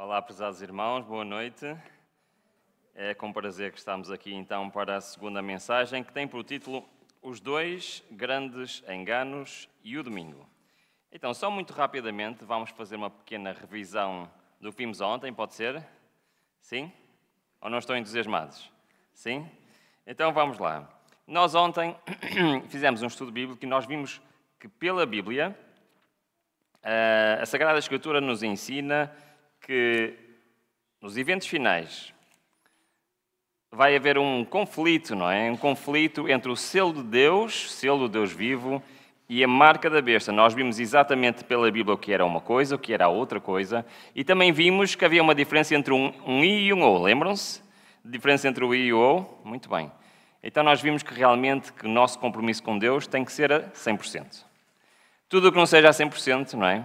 Olá, prezados irmãos, boa noite. É com prazer que estamos aqui então para a segunda mensagem, que tem por título Os Dois Grandes Enganos e o Domingo. Então, só muito rapidamente, vamos fazer uma pequena revisão do que vimos ontem, pode ser? Sim? Ou não estão entusiasmados? Sim? Então vamos lá. Nós ontem fizemos um estudo bíblico e nós vimos que pela Bíblia a Sagrada Escritura nos ensina que nos eventos finais vai haver um conflito, não é? Um conflito entre o selo de Deus, selo do Deus vivo, e a marca da besta. Nós vimos exatamente pela Bíblia o que era uma coisa, o que era a outra coisa, e também vimos que havia uma diferença entre um I e um O. Lembram-se? Diferença entre o I e o O? Muito bem. Então nós vimos que realmente que o nosso compromisso com Deus tem que ser a 100%. Tudo o que não seja a 100%, não é?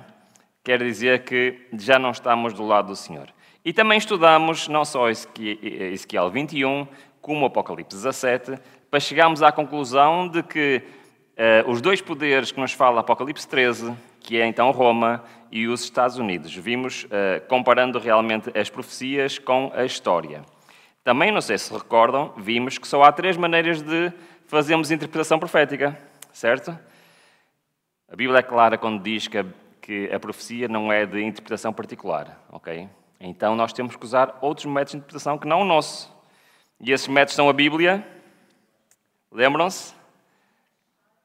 Quer dizer que já não estamos do lado do Senhor. E também estudamos não só Ezequiel 21, como Apocalipse 17, para chegarmos à conclusão de que os dois poderes que nos fala Apocalipse 13, que é então Roma e os Estados Unidos, vimos comparando realmente as profecias com a história. Também, não sei se recordam, vimos que só há 3 maneiras de fazermos interpretação profética, certo? A Bíblia é clara quando diz que a profecia não é de interpretação particular, ok? Então nós temos que usar outros métodos de interpretação que não o nosso. E esses métodos são a Bíblia, lembram-se?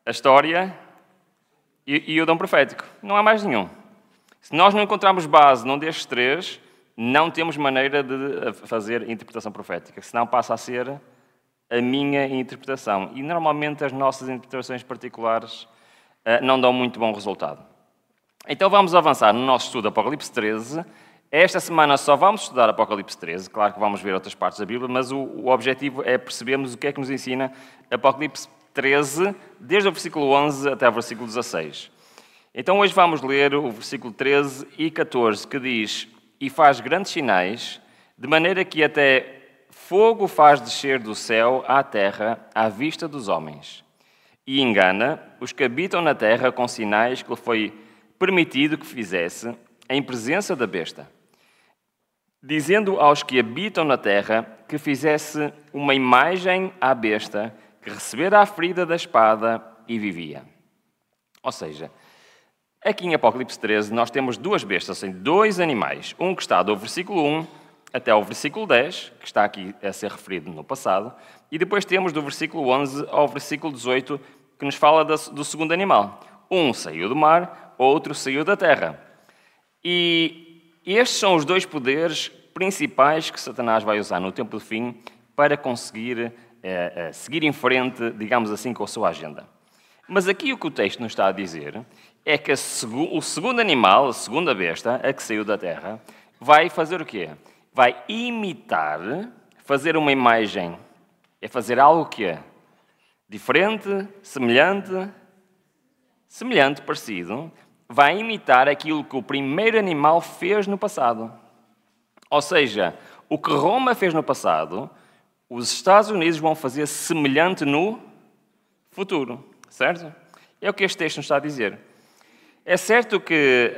A história e o dom profético. Não há mais nenhum. Se nós não encontrarmos base num destes 3, não temos maneira de fazer interpretação profética, senão passa a ser a minha interpretação. E normalmente as nossas interpretações particulares não dão muito bom resultado. Então vamos avançar no nosso estudo Apocalipse 13. Esta semana só vamos estudar Apocalipse 13, claro que vamos ver outras partes da Bíblia, mas o objetivo é percebermos o que é que nos ensina Apocalipse 13, desde o versículo 11 até o versículo 16. Então hoje vamos ler o versículo 13 e 14, que diz: E faz grandes sinais, de maneira que até fogo faz descer do céu à terra à vista dos homens. E engana os que habitam na terra com sinais que lhe foi permitido que fizesse em presença da besta, dizendo aos que habitam na terra que fizesse uma imagem à besta, que recebera a ferida da espada e vivia. Ou seja, aqui em Apocalipse 13 nós temos 2 bestas, ou seja, 2 animais. Um que está do versículo 1 até o versículo 10, que está aqui a ser referido no passado, e depois temos do versículo 11 ao versículo 18, que nos fala do segundo animal. Um saiu do mar, outro saiu da terra. E estes são os 2 poderes principais que Satanás vai usar no tempo do fim para conseguir seguir em frente, digamos assim, com a sua agenda. Mas aqui o que o texto nos está a dizer é que o segundo animal, a segunda besta, a que saiu da terra, vai fazer o quê? Vai imitar, fazer uma imagem. É fazer algo que é diferente, semelhante, parecido. Vai imitar aquilo que o primeiro animal fez no passado. Ou seja, o que Roma fez no passado, os Estados Unidos vão fazer semelhante no futuro. Certo? É o que este texto nos está a dizer. É certo que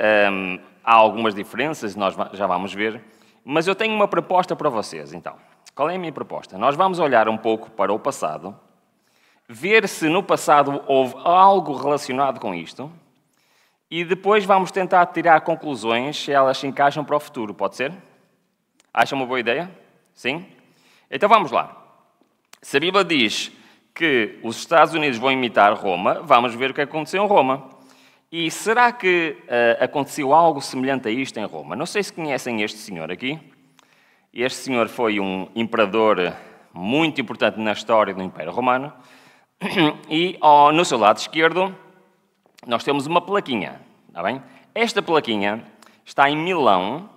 há algumas diferenças, nós já vamos ver, mas eu tenho uma proposta para vocês, então. Qual é a minha proposta? Nós vamos olhar um pouco para o passado, ver se no passado houve algo relacionado com isto, e depois vamos tentar tirar conclusões se elas se encaixam para o futuro, pode ser? Acham uma boa ideia? Sim? Então vamos lá. Se a Bíblia diz que os Estados Unidos vão imitar Roma, vamos ver o que aconteceu em Roma. E será que aconteceu algo semelhante a isto em Roma? Não sei se conhecem este senhor aqui. Este senhor foi um imperador muito importante na história do Império Romano. E no seu lado esquerdo nós temos uma plaquinha. Está bem? Esta plaquinha está em Milão,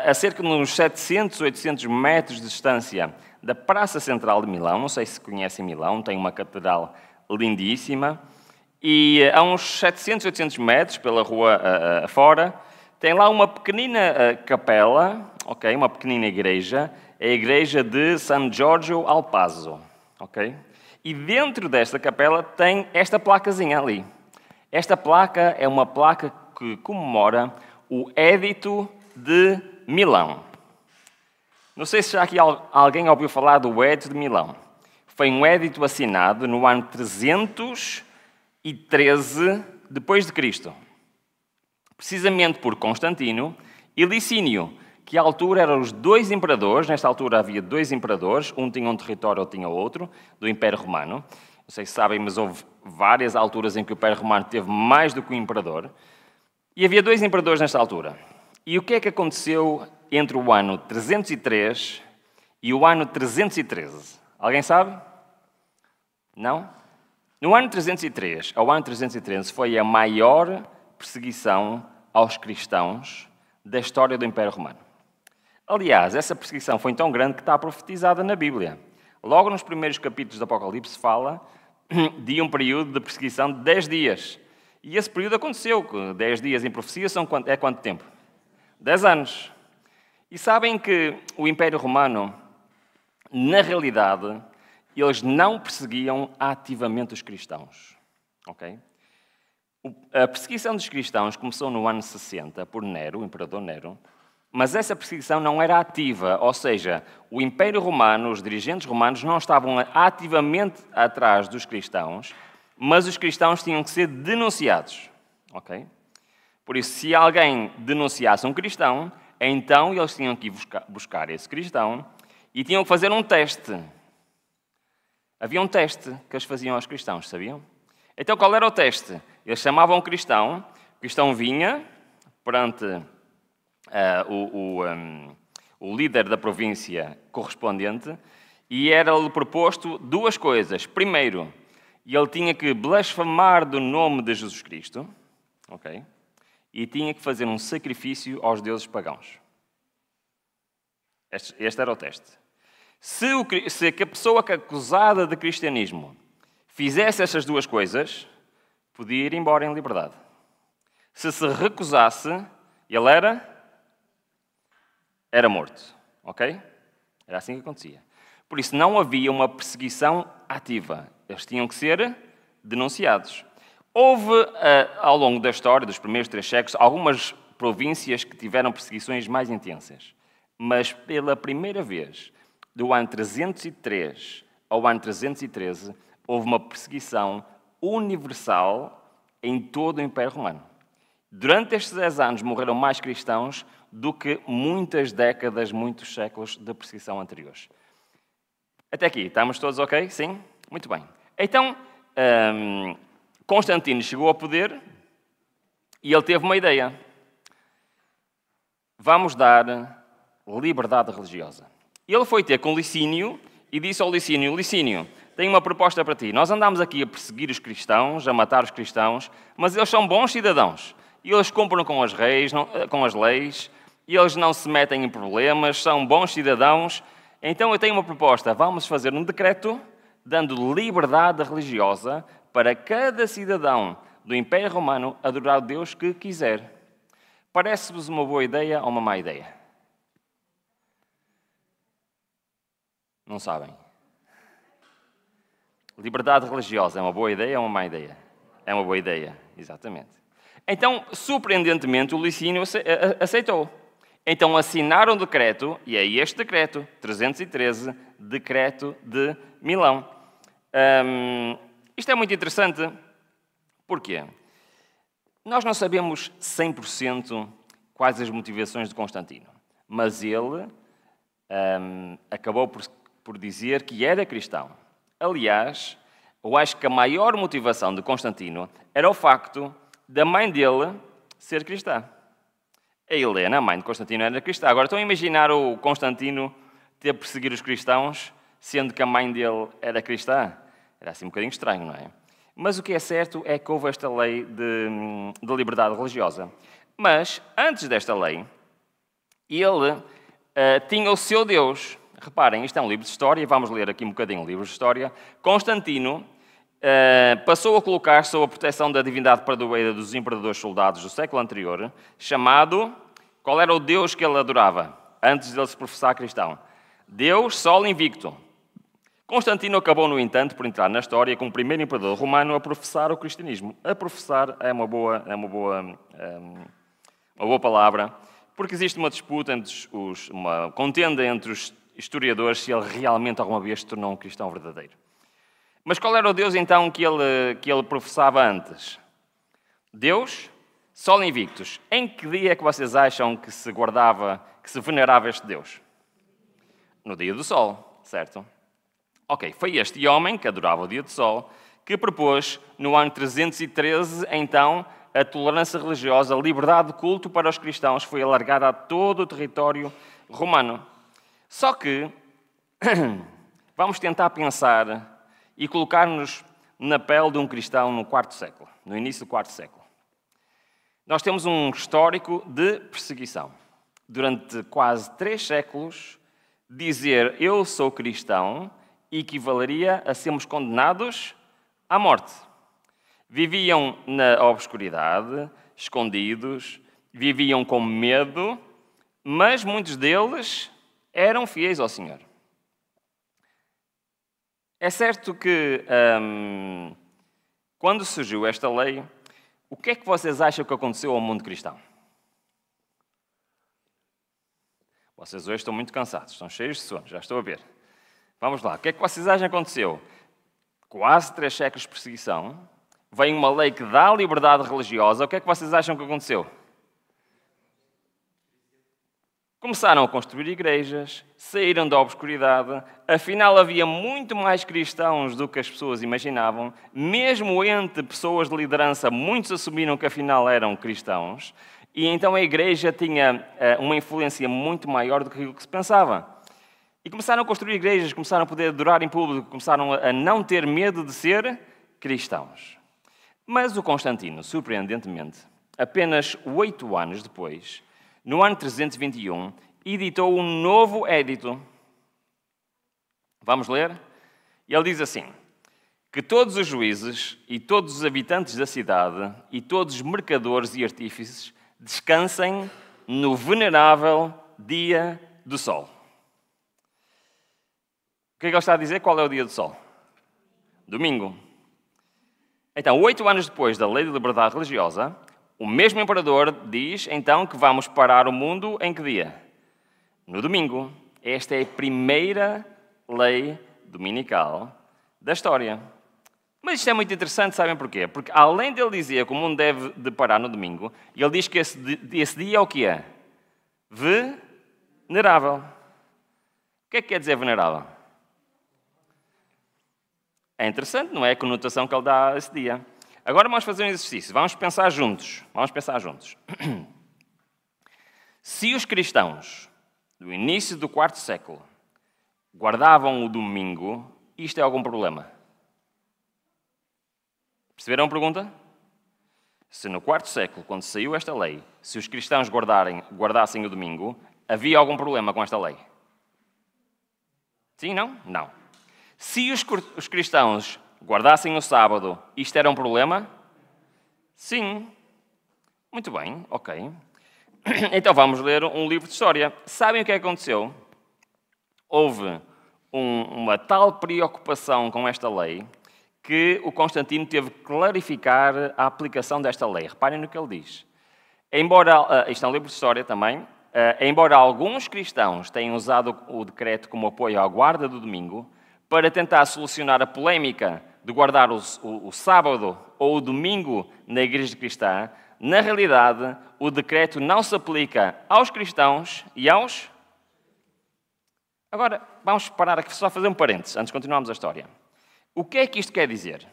a cerca de uns 700, 800 metros de distância da Praça Central de Milão. Não sei se conhecem Milão, tem uma catedral lindíssima. E a uns 700, 800 metros pela rua fora, tem lá uma pequenina capela, okay? Uma pequenina igreja, a igreja de San Giorgio al Pazzo. Okay? E dentro desta capela tem esta placazinha ali. Esta placa é uma placa que comemora o Édito de Milão. Não sei se já aqui alguém ouviu falar do Edito de Milão. Foi um edito assinado no ano 313 depois de Cristo. Precisamente por Constantino e Licínio, que à altura eram os dois imperadores. Nesta altura havia dois imperadores, um tinha um território, outro tinha outro, do Império Romano. Não sei se sabem, mas houve várias alturas em que o Império Romano teve mais do que um imperador. E havia dois imperadores nesta altura. E o que é que aconteceu entre o ano 303 e o ano 313? Alguém sabe? Não? No ano 303 ao ano 313 foi a maior perseguição aos cristãos da história do Império Romano. Aliás, essa perseguição foi tão grande que está profetizada na Bíblia. Logo nos primeiros capítulos do Apocalipse fala de um período de perseguição de 10 dias. E esse período aconteceu. 10 dias em profecia é quanto tempo? 10 anos. E sabem que o Império Romano, na realidade, eles não perseguiam ativamente os cristãos. Ok? A perseguição dos cristãos começou no ano 60 por Nero, o imperador Nero, mas essa perseguição não era ativa, ou seja, o Império Romano, os dirigentes romanos não estavam ativamente atrás dos cristãos, mas os cristãos tinham que ser denunciados. Ok? Por isso, se alguém denunciasse um cristão, então eles tinham que ir buscar esse cristão e tinham que fazer um teste. Havia um teste que eles faziam aos cristãos, sabiam? Então, qual era o teste? Eles chamavam o cristão vinha perante o líder da província correspondente e era-lhe proposto duas coisas. Primeiro, ele tinha que blasfemar do nome de Jesus Cristo, ok? E tinha que fazer um sacrifício aos deuses pagãos. Este era o teste. Se a pessoa acusada de cristianismo fizesse estas duas coisas, podia ir embora em liberdade. Se recusasse, ele era morto. Ok? Era assim que acontecia. Por isso, não havia uma perseguição ativa. Eles tinham que ser denunciados. Houve, ao longo da história, dos primeiros 3 séculos, algumas províncias que tiveram perseguições mais intensas. Mas, pela primeira vez, do ano 303 ao ano 313, houve uma perseguição universal em todo o Império Romano. Durante estes 10 anos morreram mais cristãos do que muitas décadas, muitos séculos de perseguição anteriores. Até aqui, estamos todos ok? Sim? Muito bem. Então, Constantino chegou ao poder e ele teve uma ideia. Vamos dar liberdade religiosa. Ele foi ter com Licínio e disse ao Licínio, Licínio, tenho uma proposta para ti. Nós andamos aqui a perseguir os cristãos, a matar os cristãos, mas eles são bons cidadãos. E eles cumprem com as leis, e eles não se metem em problemas, são bons cidadãos. Então eu tenho uma proposta. Vamos fazer um decreto dando liberdade religiosa para cada cidadão do Império Romano adorar o Deus que quiser. Parece-vos uma boa ideia ou uma má ideia? Não sabem. Liberdade religiosa é uma boa ideia ou uma má ideia? É uma boa ideia, exatamente. Então, surpreendentemente, o Licínio aceitou. Então assinaram um decreto, e é este decreto, 313, Decreto de Milão. Isto é muito interessante. Porquê? Nós não sabemos 100% quais as motivações de Constantino, mas ele acabou por dizer que era cristão. Aliás, eu acho que a maior motivação de Constantino era o facto da mãe dele ser cristã. A Helena, a mãe de Constantino, era cristã. Agora, estão a imaginar o Constantino ter perseguir os cristãos, sendo que a mãe dele era cristã? Era assim um bocadinho estranho, não é? Mas o que é certo é que houve esta lei de liberdade religiosa. Mas, antes desta lei, ele tinha o seu Deus. Reparem, isto é um livro de história, vamos ler aqui um bocadinho o livro de história. Constantino passou a colocar sob a proteção da divindade padroeira dos imperadores soldados do século anterior, chamado... Qual era o Deus que ele adorava, antes de ele se professar cristão? Deus Sol Invicto. Constantino acabou, no entanto, por entrar na história como o primeiro imperador romano a professar o cristianismo. A professar é uma boa palavra, Porque existe uma disputa, uma contenda entre os historiadores se ele realmente alguma vez se tornou um cristão verdadeiro. Mas qual era o Deus então que ele professava antes? Deus, Sol Invictus. Em que dia é que vocês acham que se venerava este Deus? No dia do Sol, certo? Ok, foi este homem que adorava o dia do Sol que propôs, no ano 313, então, a tolerância religiosa, a liberdade de culto para os cristãos foi alargada a todo o território romano. Só que vamos tentar pensar e colocar-nos na pele de um cristão no quarto século, no início do quarto século. Nós temos um histórico de perseguição. Durante quase 3 séculos, dizer eu sou cristão equivaleria a sermos condenados à morte. Viviam na obscuridade, escondidos, viviam com medo, mas muitos deles eram fiéis ao Senhor. É certo que, quando surgiu esta lei, o que é que vocês acham que aconteceu ao mundo cristão? Vocês hoje estão muito cansados, estão cheios de sono, já estou a ver. Vamos lá, o que é que vocês acham que aconteceu? Quase 3 séculos de perseguição, vem uma lei que dá liberdade religiosa, o que é que vocês acham que aconteceu? Começaram a construir igrejas, saíram da obscuridade, afinal havia muito mais cristãos do que as pessoas imaginavam, mesmo entre pessoas de liderança, muitos assumiram que afinal eram cristãos, e então a igreja tinha uma influência muito maior do que aquilo que se pensava. E começaram a construir igrejas, começaram a poder adorar em público, começaram a não ter medo de ser cristãos. Mas o Constantino, surpreendentemente, apenas 8 anos depois, no ano 321, editou um novo édito. Vamos ler? Ele diz assim: que todos os juízes e todos os habitantes da cidade e todos os mercadores e artífices descansem no venerável dia do Sol. O que é que ele está a dizer? Qual é o dia do Sol? Domingo. Então, 8 anos depois da lei de liberdade religiosa, o mesmo imperador diz, então, que vamos parar o mundo em que dia? No domingo. Esta é a primeira lei dominical da história. Mas isto é muito interessante, sabem porquê? Porque além dele dizer que o mundo deve de parar no domingo, ele diz que esse dia é o que é? Venerável. O que é que quer dizer venerável? É interessante, não é? A conotação que ele dá a esse dia. Agora vamos fazer um exercício. Vamos pensar juntos. Se os cristãos do início do 4º século guardavam o domingo, isto é algum problema? Perceberam a pergunta? Se no 4º século, quando saiu esta lei, se os cristãos guardassem o domingo, havia algum problema com esta lei? Sim, não? Não. Se os cristãos guardassem o sábado, isto era um problema? Sim. Muito bem, ok. Então vamos ler um livro de história. Sabem o que aconteceu? Houve uma tal preocupação com esta lei que o Constantino teve que clarificar a aplicação desta lei. Reparem no que ele diz. Embora, isto é um livro de história também, embora alguns cristãos tenham usado o decreto como apoio à guarda do domingo, para tentar solucionar a polémica de guardar o sábado ou o domingo na igreja cristã, na realidade, o decreto não se aplica aos cristãos e aos... Agora, vamos parar aqui só fazer um parênteses, antes de continuarmos a história. O que é que isto quer dizer?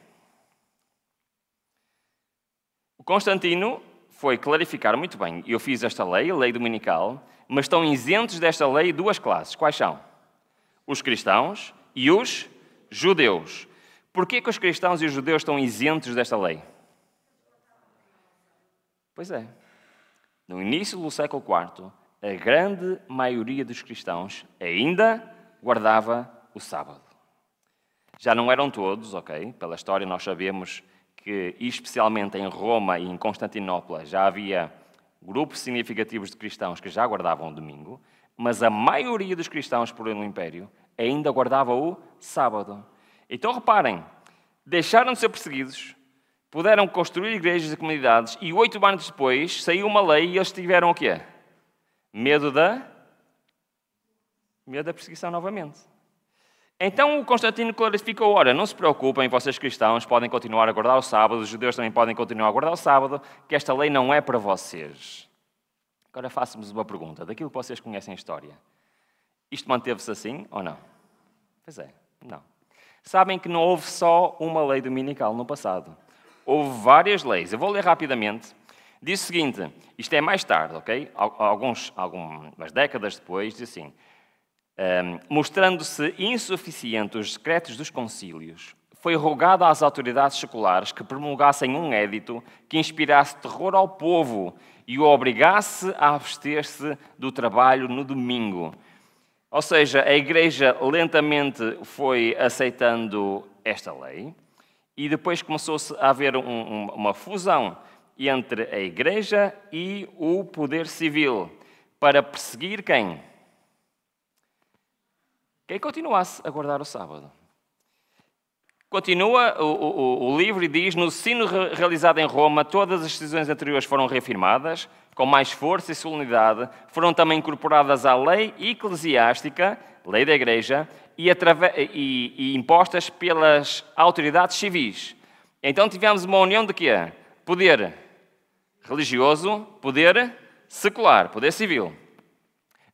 O Constantino foi clarificar muito bem. Eu fiz esta lei, a lei dominical, mas estão isentos desta lei 2 classes. Quais são? Os cristãos e os judeus. Porquê que os cristãos e os judeus estão isentos desta lei? Pois é. No início do século IV, a grande maioria dos cristãos ainda guardava o sábado. Já não eram todos, ok? Pela história nós sabemos que, especialmente em Roma e em Constantinopla, já havia grupos significativos de cristãos que já guardavam o domingo, mas a maioria dos cristãos por no Império ainda guardava o sábado. Então reparem, deixaram de ser perseguidos, puderam construir igrejas e comunidades e 8 anos depois saiu uma lei e eles tiveram o quê? Medo da perseguição novamente. Então o Constantino clarificou, ora, não se preocupem, vocês cristãos podem continuar a guardar o sábado, os judeus também podem continuar a guardar o sábado, que esta lei não é para vocês. Agora faço-vos uma pergunta, daquilo que vocês conhecem a história. Isto manteve-se assim ou não? Pois é, não. Sabem que não houve só uma lei dominical no passado. Houve várias leis. Eu vou ler rapidamente. Diz o seguinte, isto é mais tarde, ok? Algumas décadas depois, diz assim, mostrando-se insuficientes os decretos dos concílios, foi rogado às autoridades seculares que promulgassem um édito que inspirasse terror ao povo e o obrigasse a abster-se do trabalho no domingo. Ou seja, a Igreja lentamente foi aceitando esta lei e depois começou-se a haver uma fusão entre a Igreja e o poder civil para perseguir quem? Quem continuasse a guardar o sábado. Continua o livro e diz, no sino realizado em Roma, todas as decisões anteriores foram reafirmadas, com mais força e solenidade, foram também incorporadas à lei eclesiástica, lei da Igreja, e impostas pelas autoridades civis. Então tivemos uma união de quê? Poder religioso, poder secular, poder civil,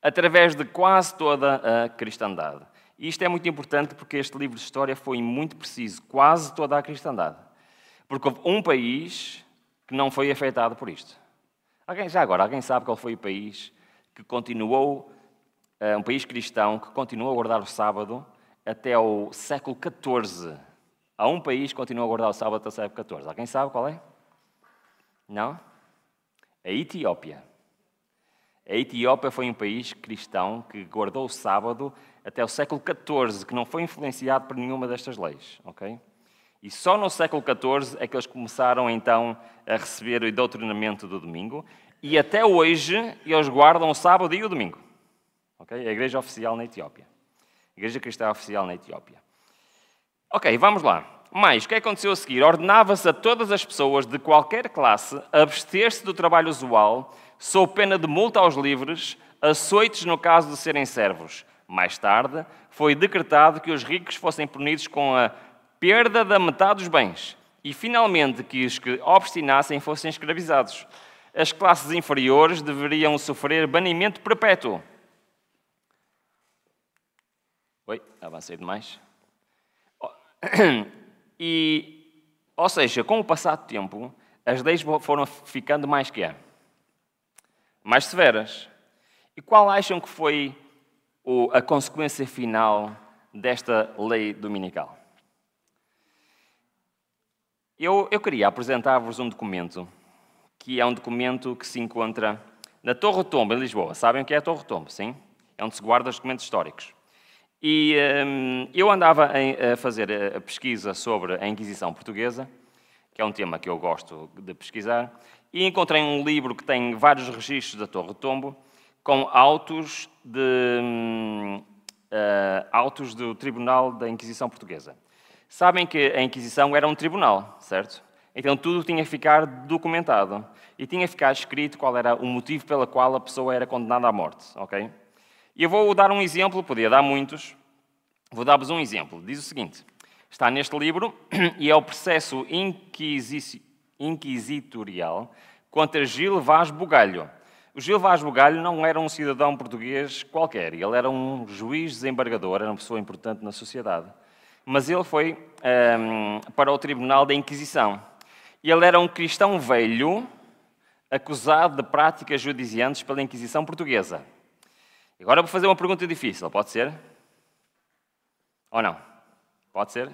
através de quase toda a cristandade. E isto é muito importante porque este livro de história foi muito preciso, quase toda a cristandade. Porque houve um país que não foi afetado por isto. Alguém sabe qual foi o país que continuou, um país cristão, que continuou a guardar o sábado até o século XIV? Há um país que continuou a guardar o sábado até o século XIV. Alguém sabe qual é? Não? A Etiópia. A Etiópia foi um país cristão que guardou o sábado até o século XIV, que não foi influenciado por nenhuma destas leis. Okay? E só no século XIV é que eles começaram, então, a receber o doutrinamento do domingo. E até hoje, eles guardam o sábado e o domingo. Okay? A Igreja Oficial na Etiópia. A Igreja Cristã Oficial na Etiópia. Ok, vamos lá. Mas, o que aconteceu a seguir? Ordenava-se a todas as pessoas de qualquer classe abster-se do trabalho usual, sob pena de multa aos livres, açoites no caso de serem servos. Mais tarde, foi decretado que os ricos fossem punidos com a perda da metade dos bens e, finalmente, que os que obstinassem fossem escravizados. As classes inferiores deveriam sofrer banimento perpétuo. Oi, avancei demais. Ou seja, com o passar do tempo, as leis foram ficando mais quê? Mais severas. E qual acham que foi a consequência final desta lei dominical? Eu queria apresentar-vos um documento, que é um documento que se encontra na Torre Tombo, em Lisboa. Sabem o que é a Torre Tombo, sim? É onde se guarda os documentos históricos. E eu andava a fazer a pesquisa sobre a Inquisição Portuguesa, que é um tema que eu gosto de pesquisar, e encontrei um livro que tem vários registros da Torre Tombo, com autos do Tribunal da Inquisição Portuguesa. Sabem que a Inquisição era um tribunal, certo? Então tudo tinha que ficar documentado e tinha que ficar escrito qual era o motivo pelo qual a pessoa era condenada à morte, ok? E eu vou dar um exemplo, podia dar muitos. Vou dar-vos um exemplo. Diz o seguinte, está neste livro e é o processo inquisitorial contra Gil Vaz Bugalho. O Gil Vaz Bugalho não era um cidadão português qualquer, ele era um juiz desembargador, era uma pessoa importante na sociedade. Mas ele foi para o Tribunal da Inquisição. Ele era um cristão velho, acusado de práticas judiciantes pela Inquisição Portuguesa. Agora vou fazer uma pergunta difícil, pode ser? Ou não? Pode ser?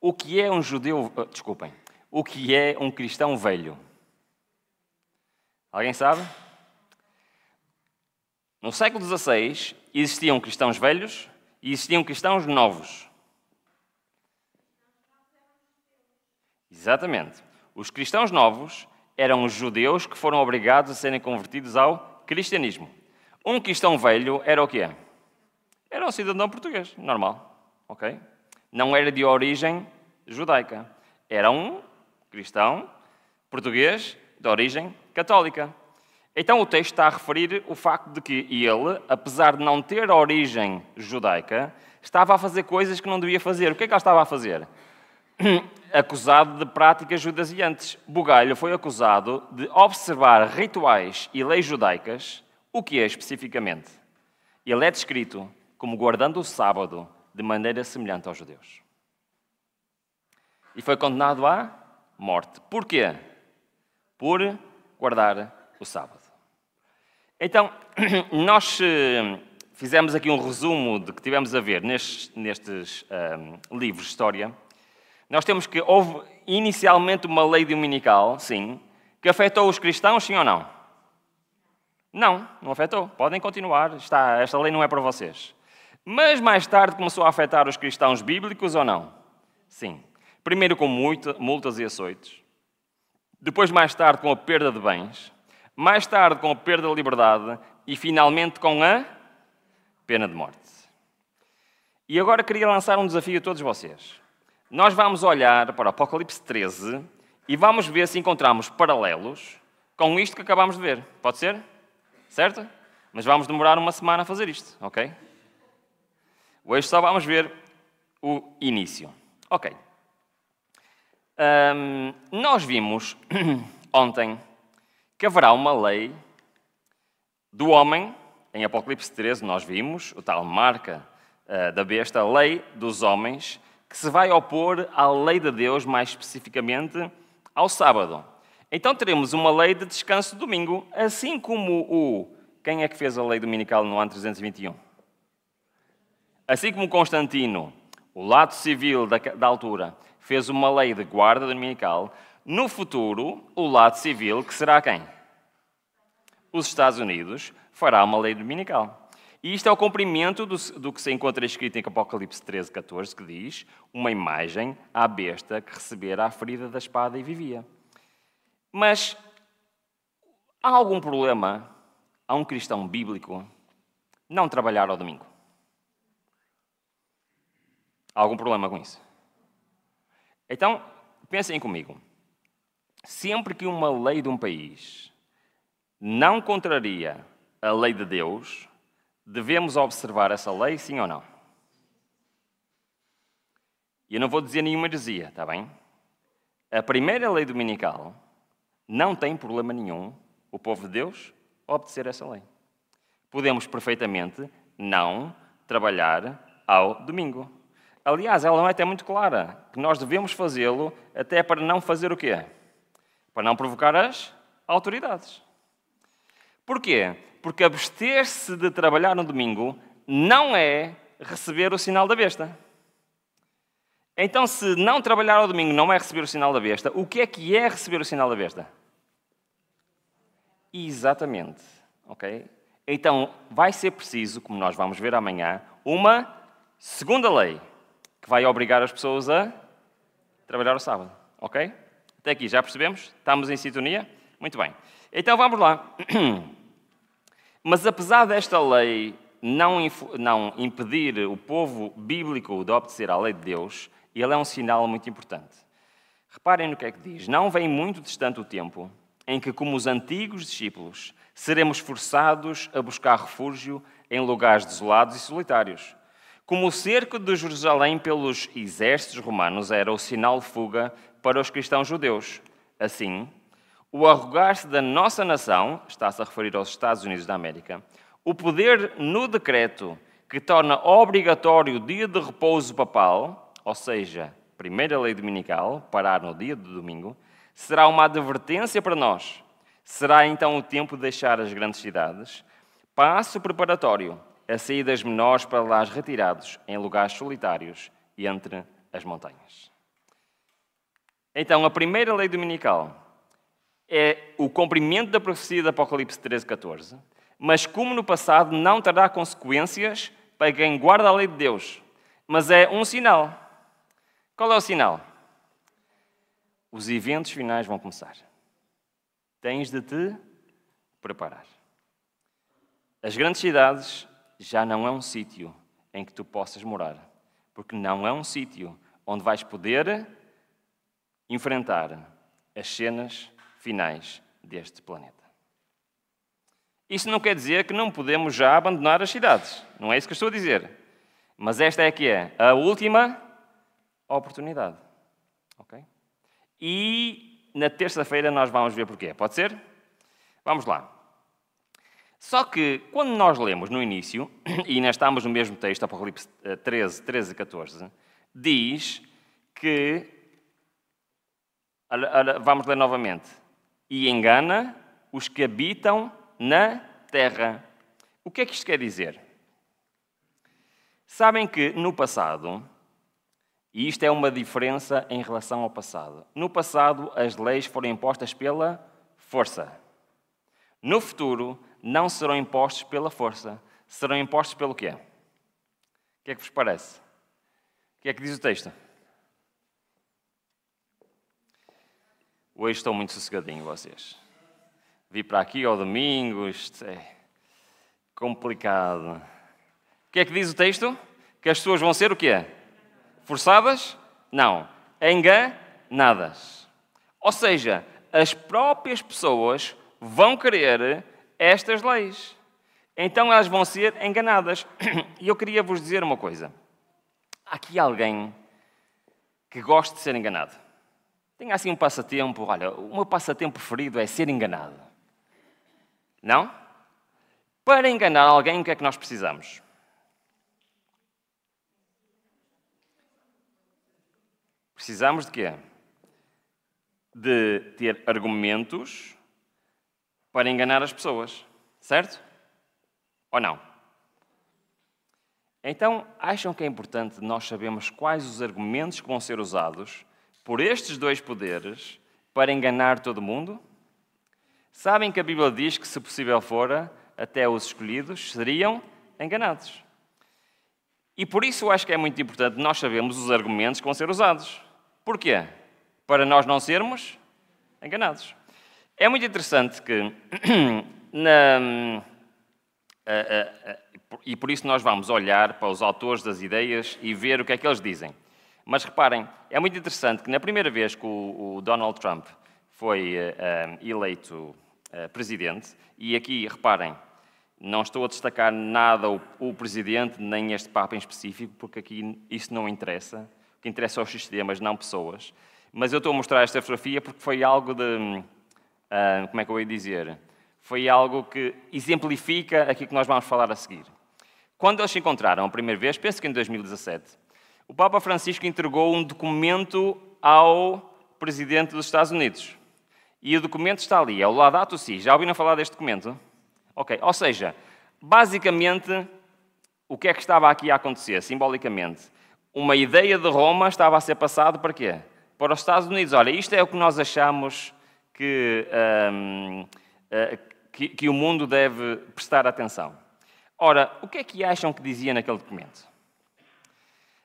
O que é um judeu... Desculpem. O que é um cristão velho? Alguém sabe? No século XVI existiam cristãos velhos e existiam cristãos novos. Exatamente. Os cristãos novos eram os judeus que foram obrigados a serem convertidos ao cristianismo. Um cristão velho era o quê? Era um cidadão português, normal, ok? Não era de origem judaica. Era um cristão português de origem católica. Então o texto está a referir o facto de que ele, apesar de não ter origem judaica, estava a fazer coisas que não devia fazer. O que é que ele estava a fazer? Acusado de práticas judaizantes. Bugalho foi acusado de observar rituais e leis judaicas. O que é especificamente? Ele é descrito como guardando o sábado de maneira semelhante aos judeus. E foi condenado à morte. Porquê? Por guardar o sábado. Então, nós fizemos aqui um resumo de que tivemos a ver nestes livros de história. Nós temos que houve inicialmente uma lei dominical, sim, que afetou os cristãos, sim ou não? Não afetou. Podem continuar. Esta lei não é para vocês. Mas mais tarde começou a afetar os cristãos bíblicos ou não? Sim. Primeiro com multas e açoites. Depois, mais tarde, com a perda de bens. Mais tarde, com a perda de liberdade. E, finalmente, com a pena de morte. E agora queria lançar um desafio a todos vocês. Nós vamos olhar para o Apocalipse 13 e vamos ver se encontramos paralelos com isto que acabamos de ver. Pode ser? Certo? Mas vamos demorar uma semana a fazer isto, ok? Hoje só vamos ver o início. Ok. Nós vimos ontem que haverá uma lei do homem, em Apocalipse 13 nós vimos, o tal marca da besta, a lei dos homens, que se vai opor à lei de Deus, mais especificamente ao sábado. Então teremos uma lei de descanso de domingo, assim como quem é que fez a lei dominical no ano 321? Assim como Constantino, o lado civil da altura, fez uma lei de guarda dominical, no futuro, o lado civil, que será quem? Os Estados Unidos, fará uma lei dominical. E isto é o cumprimento do que se encontra escrito em Apocalipse 13, 14, que diz: uma imagem à besta que recebera a ferida da espada e vivia. Mas há algum problema a um cristão bíblico não trabalhar ao domingo? Há algum problema com isso? Então, pensem comigo. Sempre que uma lei de um país não contraria a lei de Deus, devemos observar essa lei, sim ou não? E eu não vou dizer nenhuma heresia, está bem? A primeira lei dominical não tem problema nenhum o povo de Deus obedecer essa lei. Podemos perfeitamente não trabalhar ao domingo. Aliás, ela não é até muito clara, que nós devemos fazê-lo até para não fazer o quê? Para não provocar as autoridades. Porquê? Porque abster-se de trabalhar no domingo não é receber o sinal da besta. Então, se não trabalhar ao domingo não é receber o sinal da besta, o que é receber o sinal da besta? Exatamente. Ok? Então, vai ser preciso, como nós vamos ver amanhã, uma segunda lei que vai obrigar as pessoas a trabalhar o sábado. Ok? Até aqui, já percebemos? Estamos em sintonia? Muito bem. Então, vamos lá. Mas apesar desta lei não impedir o povo bíblico de obedecer à lei de Deus, ele é um sinal muito importante. Reparem no que é que diz. Não vem muito distante o tempo em que, como os antigos discípulos, seremos forçados a buscar refúgio em lugares desolados e solitários. Como o cerco de Jerusalém pelos exércitos romanos era o sinal de fuga para os cristãos judeus. Assim, o arrogar-se da nossa nação, está-se a referir aos Estados Unidos da América, o poder no decreto que torna obrigatório o dia de repouso papal, ou seja, primeira lei dominical, parar no dia de domingo, será uma advertência para nós. Será então o tempo de deixar as grandes cidades, passo preparatório a saídas menores para lá retirados em lugares solitários e entre as montanhas. Então, a primeira lei dominical é o cumprimento da profecia de Apocalipse 13, 14, mas como no passado não terá consequências para quem guarda a lei de Deus, mas é um sinal. Qual é o sinal? Os eventos finais vão começar. Tens de te preparar. As grandes cidades já não é um sítio em que tu possas morar, porque não é um sítio onde vais poder enfrentar as cenas finais deste planeta. Isso não quer dizer que não podemos já abandonar as cidades. Não é isso que eu estou a dizer. Mas esta é que é a última oportunidade. Ok? E na terça-feira nós vamos ver porquê. Pode ser? Vamos lá. Só que quando nós lemos no início, e ainda estamos no mesmo texto, Apocalipse 13 e 14, diz que, vamos ler novamente, e engana os que habitam na terra. O que é que isto quer dizer? Sabem que no passado, e isto é uma diferença em relação ao passado, no passado as leis foram impostas pela força. No futuro, não serão impostos pela força, serão impostos pelo quê? O que é que vos parece? O que é que diz o texto? Hoje estou muito sossegadinho, vocês. Vi para aqui ao domingo, isto é complicado. O que é que diz o texto? Que as pessoas vão ser o quê? Forçadas? Não. Enganadas. Ou seja, as próprias pessoas vão querer estas leis. Então elas vão ser enganadas. E eu queria vos dizer uma coisa. Há aqui alguém que gosta de ser enganado. Tem assim um passatempo. Olha, o meu passatempo preferido é ser enganado. Não? Para enganar alguém, o que é que nós precisamos? Precisamos de quê? De ter argumentos para enganar as pessoas. Certo? Ou não? Então, acham que é importante nós sabermos quais os argumentos que vão ser usados por estes dois poderes para enganar todo mundo? Sabem que a Bíblia diz que, se possível fora, até os escolhidos seriam enganados. E por isso eu acho que é muito importante nós sabermos os argumentos que vão ser usados. Porquê? Para nós não sermos enganados. É muito interessante que, e por isso nós vamos olhar para os autores das ideias e ver o que é que eles dizem. Mas reparem, é muito interessante que na primeira vez que o Donald Trump foi eleito presidente, e aqui, reparem, não estou a destacar nada o presidente, nem este Papa em específico, porque aqui isso não interessa. O que interessa são os sistemas, não pessoas. Mas eu estou a mostrar esta fotografia porque foi algo de... como é que eu ia dizer? Foi algo que exemplifica aquilo que nós vamos falar a seguir. Quando eles se encontraram a primeira vez, penso que em 2017, o Papa Francisco entregou um documento ao presidente dos Estados Unidos. E o documento está ali, é o Laudato Si. Já ouviram falar deste documento? Ok, ou seja, basicamente, o que é que estava aqui a acontecer, simbolicamente? Uma ideia de Roma estava a ser passada para quê? Para os Estados Unidos. Olha, isto é o que nós achamos que o mundo deve prestar atenção. Ora, o que é que acham que dizia naquele documento?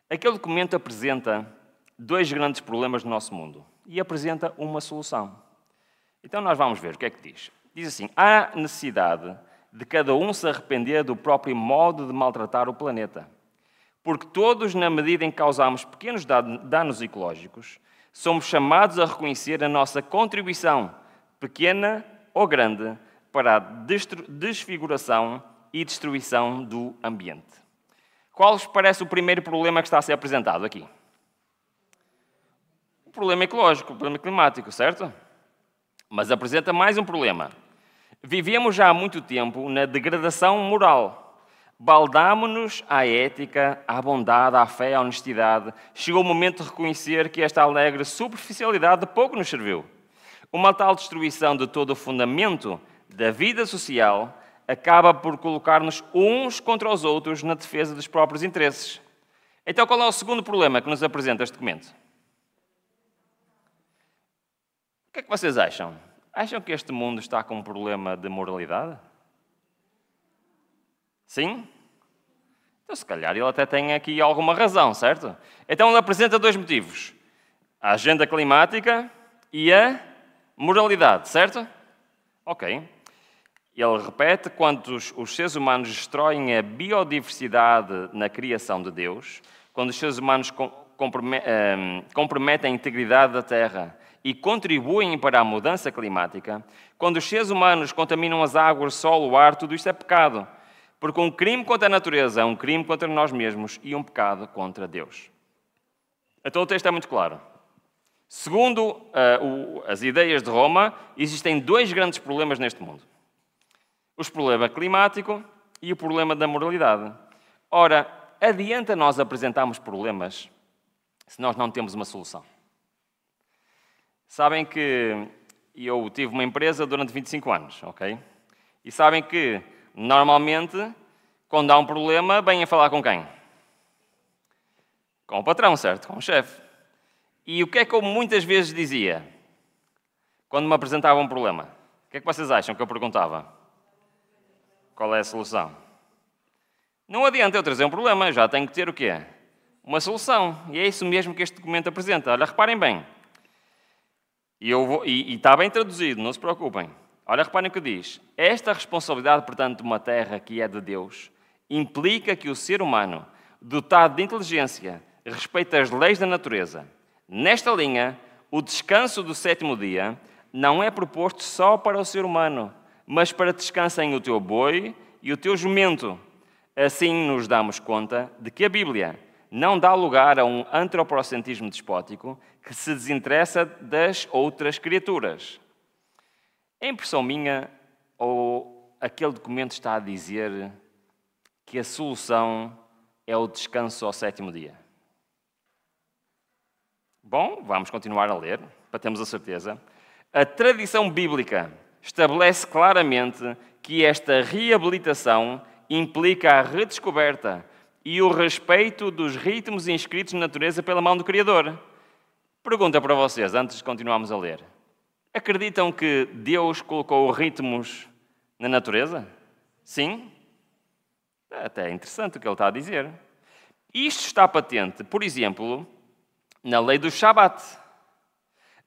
Aquele documento apresenta dois grandes problemas do nosso mundo e apresenta uma solução. Então nós vamos ver o que é que diz. Diz assim: há necessidade de cada um se arrepender do próprio modo de maltratar o planeta. Porque todos, na medida em que causamos pequenos danos ecológicos, somos chamados a reconhecer a nossa contribuição, pequena ou grande, para a desfiguração e destruição do ambiente. Qual vos parece o primeiro problema que está a ser apresentado aqui? O problema ecológico, o problema climático, certo? Mas apresenta mais um problema. Vivemos já há muito tempo na degradação moral. Baldámo-nos à ética, à bondade, à fé, à honestidade. Chegou o momento de reconhecer que esta alegre superficialidade de pouco nos serviu. Uma tal destruição de todo o fundamento da vida social acaba por colocar-nos uns contra os outros na defesa dos próprios interesses. Então, qual é o segundo problema que nos apresenta este documento? O que é que vocês acham? Acham que este mundo está com um problema de moralidade? Sim? Então, se calhar, ele até tem aqui alguma razão, certo? Então, ele apresenta dois motivos. A agenda climática e a moralidade, certo? Ok. Ele repete quando os seres humanos destroem a biodiversidade na criação de Deus, quando os seres humanos comprometem a integridade da terra e contribuem para a mudança climática, quando os seres humanos contaminam as águas, o solo, o ar, tudo isto é pecado. Porque um crime contra a natureza é um crime contra nós mesmos e um pecado contra Deus. Então o texto é muito claro. Segundo as ideias de Roma, existem dois grandes problemas neste mundo. O problema climático e o problema da moralidade. Ora, adianta nós apresentarmos problemas se nós não temos uma solução? Sabem que eu tive uma empresa durante 25 anos, ok? E sabem que, normalmente, quando há um problema, vêm a falar com quem? Com o patrão, certo? Com o chefe. E o que é que eu muitas vezes dizia quando me apresentava um problema? O que é que vocês acham que eu perguntava? Qual é a solução? Não adianta eu trazer um problema, eu já tenho que ter o quê? Uma solução. E é isso mesmo que este documento apresenta. Olha, reparem bem. E está bem traduzido, não se preocupem. Olha, reparem o que diz. Esta responsabilidade, portanto, de uma terra que é de Deus, implica que o ser humano, dotado de inteligência, respeita as leis da natureza. Nesta linha, o descanso do sétimo dia não é proposto só para o ser humano, mas para descansem o teu boi e o teu jumento. Assim nos damos conta de que a Bíblia não dá lugar a um antropocentrismo despótico que se desinteressa das outras criaturas. É impressão minha ou aquele documento está a dizer que a solução é o descanso ao sétimo dia? Bom, vamos continuar a ler, para termos a certeza. A tradição bíblica estabelece claramente que esta reabilitação implica a redescoberta e o respeito dos ritmos inscritos na natureza pela mão do Criador. Pergunta para vocês, antes de continuarmos a ler. Acreditam que Deus colocou ritmos na natureza? Sim? Até é interessante o que ele está a dizer. Isto está patente, por exemplo, na lei do Shabat.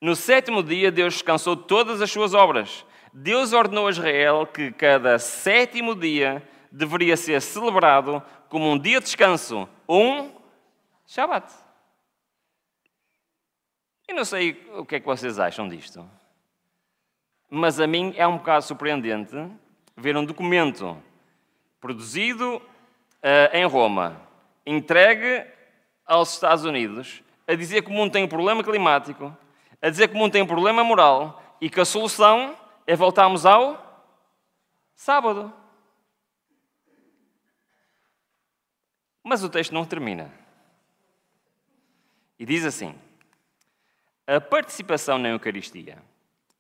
No sétimo dia, Deus descansou de todas as suas obras. Deus ordenou a Israel que cada sétimo dia deveria ser celebrado como um dia de descanso, um Shabat. Eu não sei o que é que vocês acham disto, mas a mim é um bocado surpreendente ver um documento produzido em Roma, entregue aos Estados Unidos, a dizer que o mundo tem um problema climático, a dizer que o mundo tem um problema moral e que a solução é voltarmos ao sábado. Mas o texto não termina. E diz assim: a participação na Eucaristia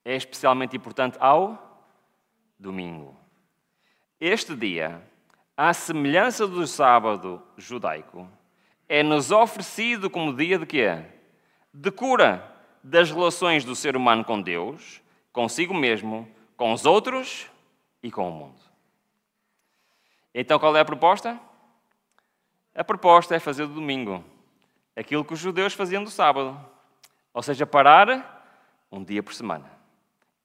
é especialmente importante ao domingo. Este dia, à semelhança do sábado judaico, é-nos oferecido como dia de quê? De cura das relações do ser humano com Deus, consigo mesmo, com os outros e com o mundo. Então qual é a proposta? A proposta é fazer do domingo aquilo que os judeus faziam do sábado. Ou seja, parar um dia por semana.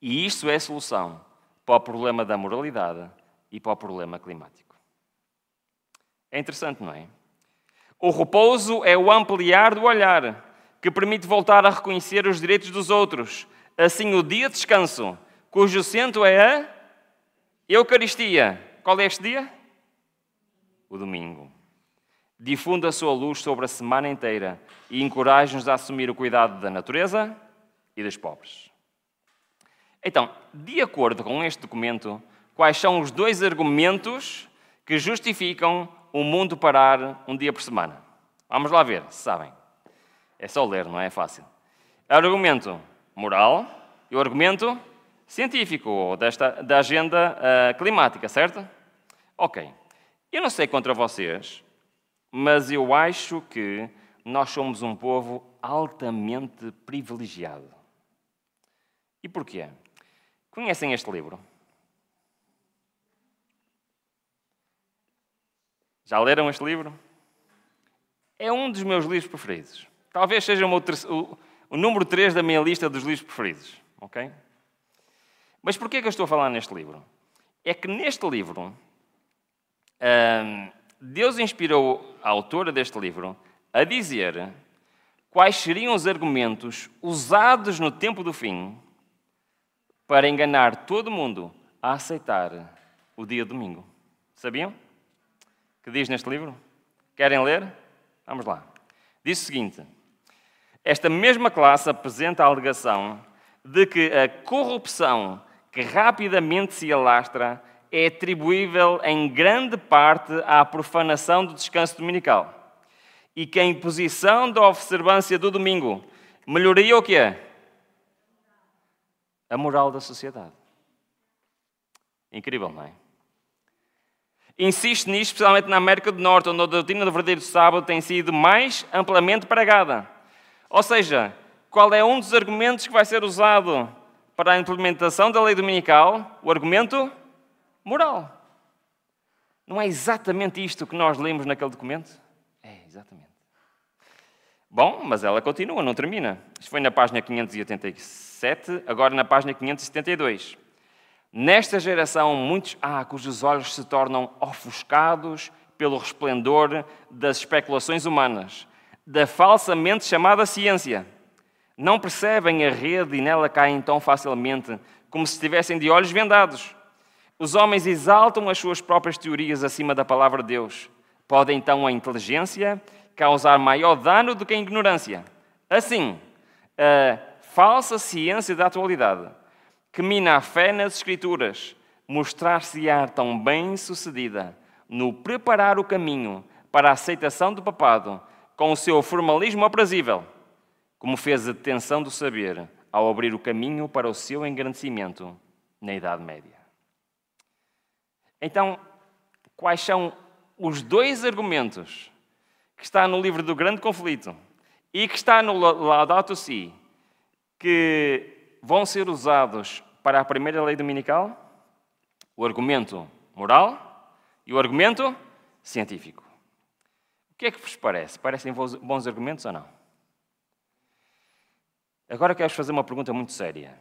E isto é a solução para o problema da moralidade e para o problema climático. É interessante, não é? O repouso é o ampliar do olhar, que permite voltar a reconhecer os direitos dos outros. Assim, o dia de descanso, cujo centro é a Eucaristia. Qual é este dia? O domingo. Difunde a sua luz sobre a semana inteira e encoraja-nos a assumir o cuidado da natureza e dos pobres. Então, de acordo com este documento, quais são os dois argumentos que justificam o mundo parar um dia por semana? Vamos lá ver, se sabem. É só ler, não é fácil. É o argumento moral e o argumento científico, da agenda climática, certo? Ok. Eu não sei contra vocês, mas eu acho que nós somos um povo altamente privilegiado. E porquê? Conhecem este livro? Já leram este livro? É um dos meus livros preferidos. Talvez seja o número 3 da minha lista dos livros preferidos. Ok? Mas porquê que eu estou a falar neste livro? É que neste livro, Deus inspirou a autora deste livro a dizer quais seriam os argumentos usados no tempo do fim para enganar todo mundo a aceitar o dia domingo. Sabiam? Que diz neste livro? Querem ler? Vamos lá. Diz o seguinte: esta mesma classe apresenta a alegação de que a corrupção que rapidamente se alastra é atribuível em grande parte à profanação do descanso dominical e que a imposição da observância do domingo melhoraria o quê? A moral da sociedade. Incrível, não é? Insiste nisto, especialmente na América do Norte, onde a doutrina do verdadeiro sábado tem sido mais amplamente pregada. Ou seja, qual é um dos argumentos que vai ser usado para a implementação da lei dominical? O argumento moral. Não é exatamente isto que nós lemos naquele documento? É, exatamente. Bom, mas ela continua, não termina. Isto foi na página 587, agora na página 572. Nesta geração, muitos há cujos olhos se tornam ofuscados pelo resplendor das especulações humanas, da falsamente chamada ciência. Não percebem a rede e nela caem tão facilmente como se estivessem de olhos vendados. Os homens exaltam as suas próprias teorias acima da palavra de Deus. Pode então a inteligência causar maior dano do que a ignorância. Assim, a falsa ciência da atualidade, que mina a fé nas Escrituras, mostrar-se-á tão bem-sucedida no preparar o caminho para a aceitação do papado com o seu formalismo aprazível, como fez a detenção do saber ao abrir o caminho para o seu engrandecimento na Idade Média. Então, quais são os dois argumentos que está no livro do Grande Conflito e que está no Laudato Si, que vão ser usados para a primeira lei dominical? O argumento moral e o argumento científico. O que é que vos parece? Parecem bons argumentos ou não? Agora quero-vos fazer uma pergunta muito séria.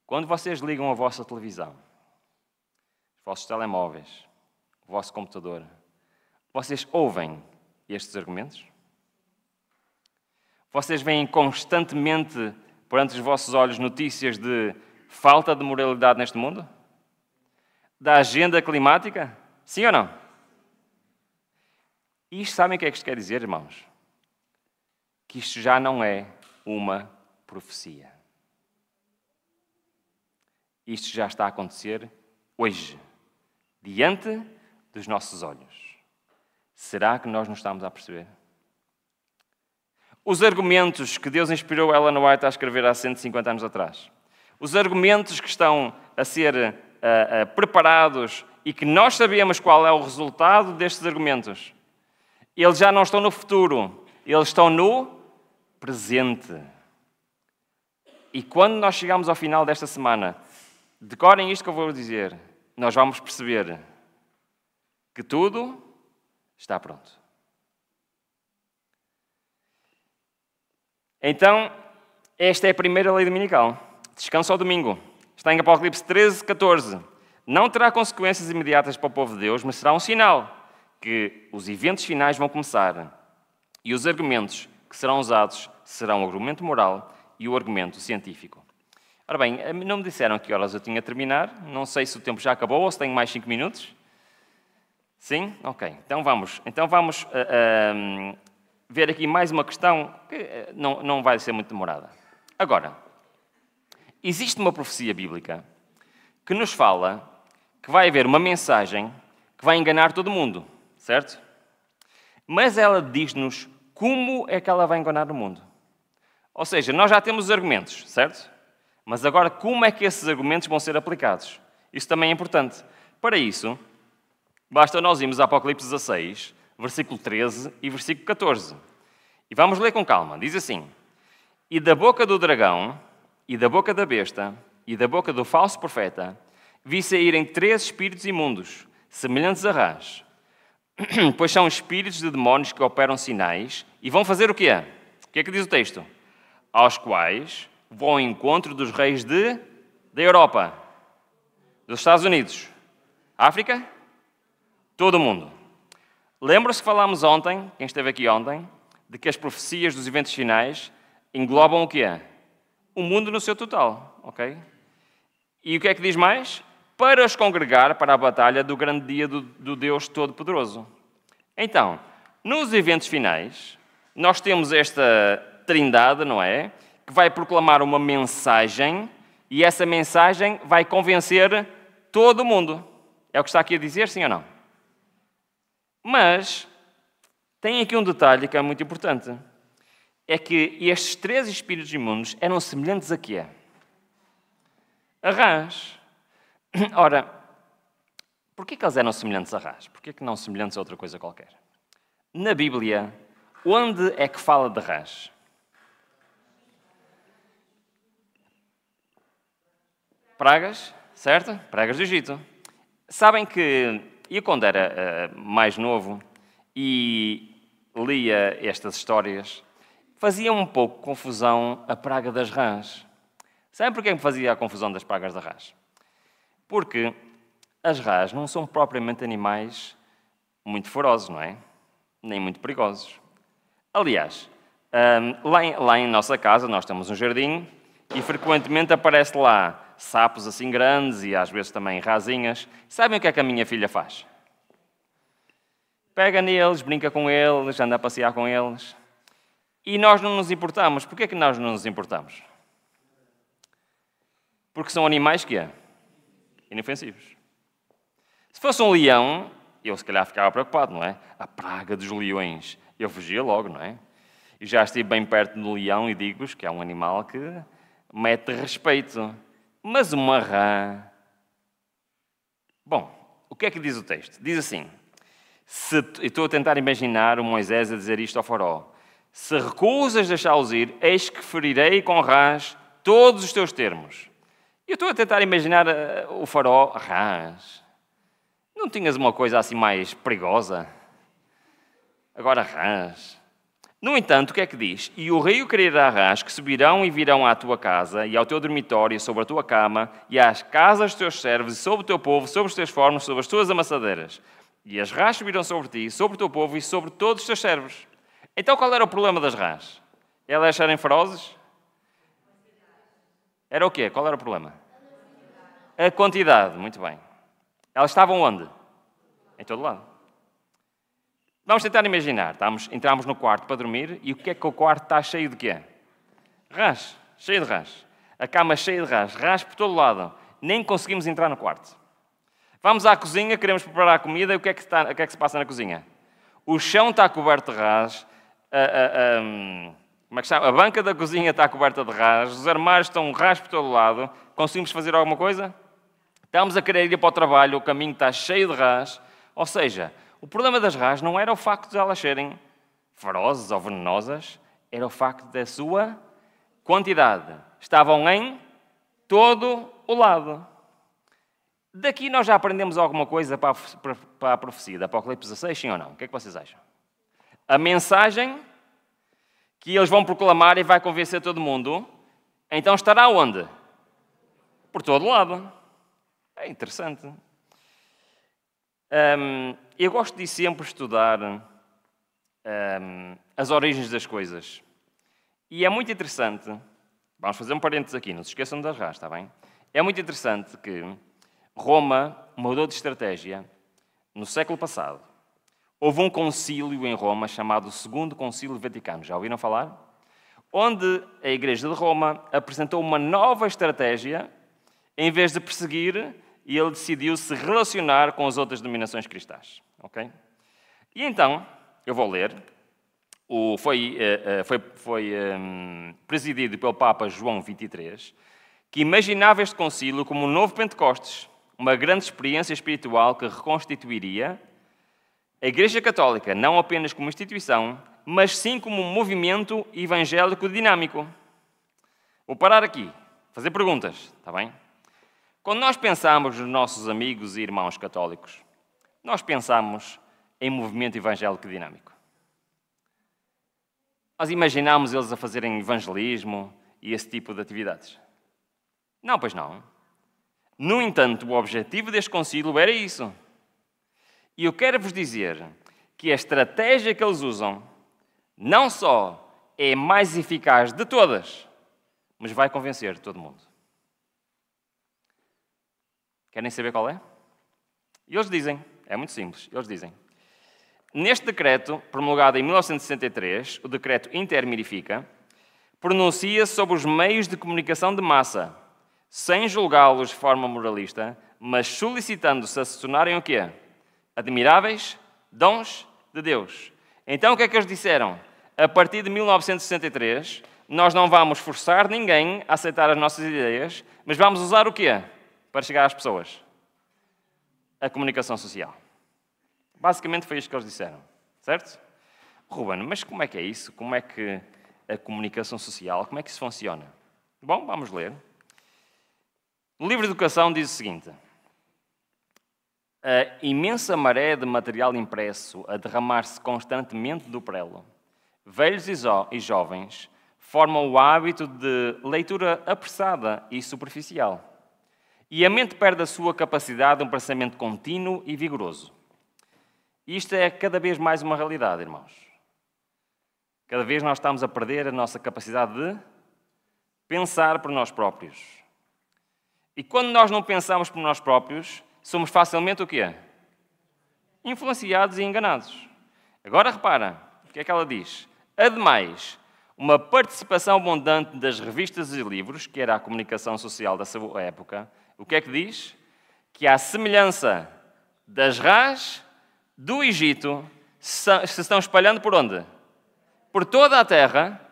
Quando vocês ligam a vossa televisão, os vossos telemóveis, o vosso computador, vocês ouvem estes argumentos? Vocês veem constantemente perante os vossos olhos notícias de falta de moralidade neste mundo? Da agenda climática? Sim ou não? E isto, sabem o que é que isto quer dizer, irmãos? Que isto já não é uma profecia. Isto já está a acontecer hoje, diante dos nossos olhos. Será que nós não estamos a perceber? Os argumentos que Deus inspirou Ellen White a escrever há 150 anos atrás, os argumentos que estão a ser preparados e que nós sabemos qual é o resultado destes argumentos, eles já não estão no futuro, eles estão no presente. E quando nós chegamos ao final desta semana, decorem isto que eu vou dizer, nós vamos perceber que tudo está pronto. Então, esta é a primeira lei dominical. Descanso ao domingo. Está em Apocalipse 13, 14. Não terá consequências imediatas para o povo de Deus, mas será um sinal que os eventos finais vão começar. E os argumentos que serão usados serão o argumento moral e o argumento científico. Ora bem, não me disseram que horas eu tinha a terminar. Não sei se o tempo já acabou ou se tenho mais 5 minutos. Sim? Ok. Então vamos ver aqui mais uma questão que não vai ser muito demorada. Agora, existe uma profecia bíblica que nos fala que vai haver uma mensagem que vai enganar todo mundo, certo? Mas ela diz-nos como é que ela vai enganar o mundo. Ou seja, nós já temos os argumentos, certo? Mas agora, como é que esses argumentos vão ser aplicados? Isso também é importante. Para isso, basta nós irmos a Apocalipse 16, versículo 13 e versículo 14. E vamos ler com calma. Diz assim: e da boca do dragão, e da boca da besta, e da boca do falso profeta, vi saírem 3 espíritos imundos, semelhantes a rãs, pois são espíritos de demónios que operam sinais, e vão fazer o quê? O que é que diz o texto? Aos quais vão ao encontro dos reis da Europa, dos Estados Unidos, África, todo o mundo. Lembra-se que falámos ontem, quem esteve aqui ontem, de que as profecias dos eventos finais englobam o que é? O mundo no seu total, ok? E o que é que diz mais? Para os congregar para a batalha do grande dia do Deus Todo-Poderoso. Então, nos eventos finais, nós temos esta trindade, não é? Que vai proclamar uma mensagem e essa mensagem vai convencer todo o mundo. É o que está aqui a dizer, sim ou não? Mas tem aqui um detalhe que é muito importante. É que estes 3 espíritos imundos eram semelhantes a quê? A rãs. Ora, porquê que eles eram semelhantes a rãs? Porquê que não semelhantes a outra coisa qualquer? Na Bíblia, onde é que fala de rãs? Pragas, certo? Pragas do Egito. Sabem que eu, quando era mais novo e lia estas histórias, fazia um pouco confusão a praga das rãs. Sabem porquê me fazia a confusão das pragas das rãs? Porque as rãs não são propriamente animais muito ferozes, não é? Nem muito perigosos. Aliás, lá em nossa casa nós temos um jardim e frequentemente aparece lá sapos assim grandes e às vezes também rasinhas. Sabem o que é que a minha filha faz? Pega neles, brinca com eles, anda a passear com eles. E nós não nos importamos. Porquê que nós não nos importamos? Porque são animais que é? Inofensivos. Se fosse um leão, eu se calhar ficava preocupado, não é? A praga dos leões. Eu fugia logo, não é? E já estive bem perto do leão e digo-vos que é um animal que mete respeito. Mas uma rã... Bom, o que é que diz o texto? Diz assim, eu estou a tentar imaginar o Moisés a dizer isto ao faraó. Se recusas deixá-los ir, eis que ferirei com rãs todos os teus termos. Eu estou a tentar imaginar o faraó, rãs. Não tinhas uma coisa assim mais perigosa? Agora rãs. No entanto, o que é que diz? E o rei criará rãs que subirão e virão à tua casa e ao teu dormitório, sobre a tua cama, e às casas dos teus servos, e sobre o teu povo, sobre os teus fornos, sobre as tuas amassadeiras. E as rãs subirão sobre ti, sobre o teu povo e sobre todos os teus servos. Então qual era o problema das rãs? Elas serem ferozes? Era o quê? Qual era o problema? A quantidade, muito bem. Elas estavam onde? Em todo lado. Vamos tentar imaginar. Entramos no quarto para dormir e o que é que o quarto está cheio de quê? Rãs. Cheio de rãs. A cama cheia de rãs. Rãs por todo lado. Nem conseguimos entrar no quarto. Vamos à cozinha, queremos preparar a comida e o que é que se passa na cozinha? O chão está coberto de rãs. Como é que chama? A banca da cozinha está coberta de rãs. Os armários estão rãs por todo lado. Conseguimos fazer alguma coisa? Estamos a querer ir para o trabalho, o caminho está cheio de rãs. Ou seja, o problema das rãs não era o facto de elas serem ferozes ou venenosas, era o facto da sua quantidade. Estavam em todo o lado. Daqui nós já aprendemos alguma coisa para a profecia da Apocalipse 16, sim ou não? O que é que vocês acham? A mensagem que eles vão proclamar e vai convencer todo mundo, então estará onde? Por todo lado. É interessante. Eu gosto de sempre estudar as origens das coisas. E é muito interessante, vamos fazer um parênteses aqui, não se esqueçam das rãs, está bem? É muito interessante que Roma mudou de estratégia no século passado. Houve um concílio em Roma chamado Segundo Concílio Vaticano, já ouviram falar? Onde a Igreja de Roma apresentou uma nova estratégia, em vez de perseguir, e ele decidiu se relacionar com as outras denominações cristãs. Okay? E então, eu vou ler, foi presidido pelo Papa João XXIII, que imaginava este concílio como um novo Pentecostes, uma grande experiência espiritual que reconstituiria a Igreja Católica, não apenas como instituição, mas sim como um movimento evangélico dinâmico. Vou parar aqui, fazer perguntas, está bem? Quando nós pensamos nos nossos amigos e irmãos católicos, nós pensamos em movimento evangélico dinâmico. Nós imaginamos eles a fazerem evangelismo e esse tipo de atividades. Não, pois não. No entanto, o objetivo deste concílio era isso. E eu quero vos dizer que a estratégia que eles usam não só é mais eficaz de todas, mas vai convencer todo mundo. Querem saber qual é? E eles dizem, é muito simples, eles dizem: neste decreto, promulgado em 1963, o decreto Inter-Mirifica, pronuncia-se sobre os meios de comunicação de massa, sem julgá-los de forma moralista, mas solicitando-se a se tornarem o quê? Admiráveis dons de Deus. Então o que é que eles disseram? A partir de 1963, nós não vamos forçar ninguém a aceitar as nossas ideias, mas vamos usar o quê para chegar às pessoas? A comunicação social. Basicamente foi isto que eles disseram, certo? Ruben, mas como é que é isso? Como é que a comunicação social, como é que isso funciona? Bom, vamos ler. O livro de educação diz o seguinte: a imensa maré de material impresso a derramar-se constantemente do prelo, velhos e jovens, formam o hábito de leitura apressada e superficial. E a mente perde a sua capacidade de um pensamento contínuo e vigoroso. Isto é cada vez mais uma realidade, irmãos. Cada vez nós estamos a perder a nossa capacidade de pensar por nós próprios. E quando nós não pensamos por nós próprios, somos facilmente o quê? Influenciados e enganados. Agora repara, o que é que ela diz? Ademais, uma participação abundante das revistas e livros, que era a comunicação social da sua época, o que é que diz? Que à semelhança das rãs do Egito, se estão espalhando por onde? Por toda a terra.